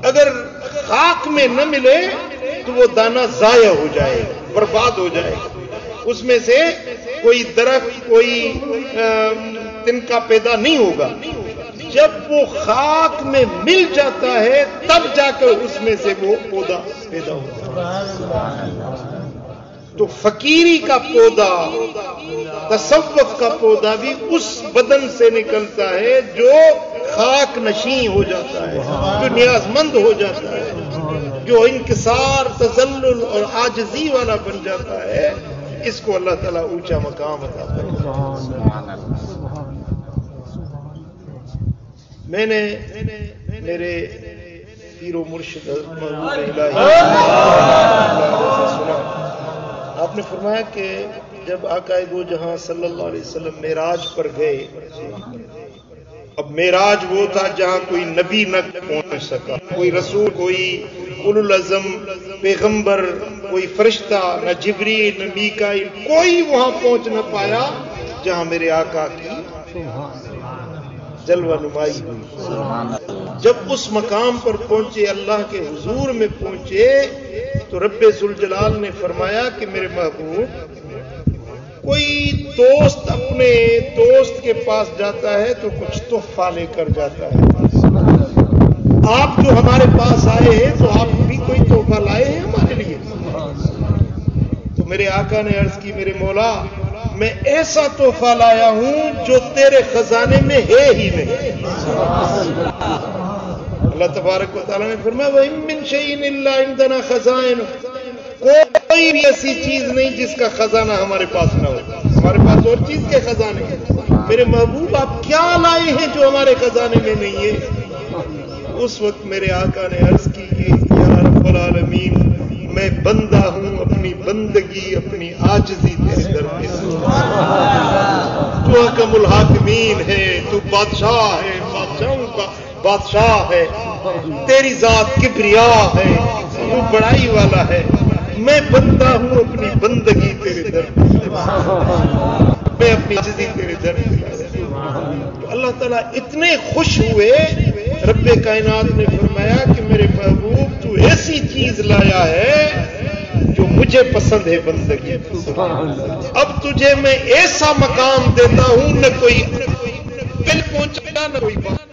اگر خاک میں نہ ملے تو وہ دانہ ضائع ہو جائے، برباد ہو جائے، اس میں سے کوئی درخت، کوئی تنکا پیدا نہیں ہوگا۔ جب وہ خاک میں مل جاتا ہے تب جا کر اس میں سے وہ پودا پیدا ہوتا ہے۔ تو فقیری کا پودا، تصوف کا پودا بھی اس بدن سے نکلتا ہے جو خاک نشین ہو جاتا ہے، جو نیاز مند ہو جاتا ہے، جو انکسار، تذلل اور عاجزی والا بن جاتا ہے۔ اس کو اللہ تعالیٰ اونچا مقام عطا فرماتا ہے۔ میں نے میرے پیر و مرشد محبوب الہی سنا، آپ نے فرمایا کہ جب آقا دو جہاں صلی اللہ علیہ وسلم معراج پر گئے، اب معراج وہ تھا جہاں کوئی نبی نہ پہنچ سکا، کوئی رسول، کوئی اولو العزم پیغمبر، کوئی فرشتہ، نہ جبریل نہ میکائیل، کوئی وہاں پہنچ نہ پایا جہاں میرے آقا کی جلوہ نمائی ہوئی۔ جب اس مقام پر پہنچے، اللہ کے حضور میں پہنچے، تو رب ذوالجلال نے فرمایا کہ میرے محبوب، کوئی دوست اپنے دوست کے پاس جاتا ہے تو کچھ تحفہ لے کر جاتا ہے۔ آپ جو ہمارے پاس آئے ہیں تو آپ بھی کوئی تحفہ لائے ہیں ہمارے لیے؟ تو میرے آقا نے عرض کی، میرے مولا، میں ایسا تحفہ لایا ہوں جو تیرے خزانے میں ہے ہی نہیں۔ اللہ تبارک و تعالیٰ نے فرمایا وَإِن مِّن شَيْءٍ إِلَّا عِندَنَا خَزَائِنُهُ، کوئی بھی ایسی چیز نہیں جس کا خزانہ ہمارے پاس نہ ہو، ہمارے پاس اور چیز کے خزانے ہیں۔ میرے محبوب، آپ کیا لائے ہیں جو ہمارے خزانے میں نہیں ہے؟ اس وقت میرے آقا نے عرض کی کہ یا رب العالمین، میں بندہ ہوں، اپنی بندگی، اپنی عاجزی تیرے در پہ، تو حکم الحاکمین ہے، تو بادشاہ ہے، بادشاہوں کا بادشاہ ہے، تیری ذات کبریا ہے، تو بڑائی والا ہے، میں بندہ ہوں، اپنی بندگی تیرے در پہ، میں اپنی عاجزی تیرے در پہ لایا۔ تو اللہ تعالیٰ اتنے خوش ہوئے، رب کائنات نے فرمایا کہ میرے محبوب، تو ایسی چیز لایا ہے جو مجھے پسند ہے، بندگی۔ اب تجھے میں ایسا مقام دیتا ہوں، نہ کوئی دل پہنچا، نہ کوئی بات۔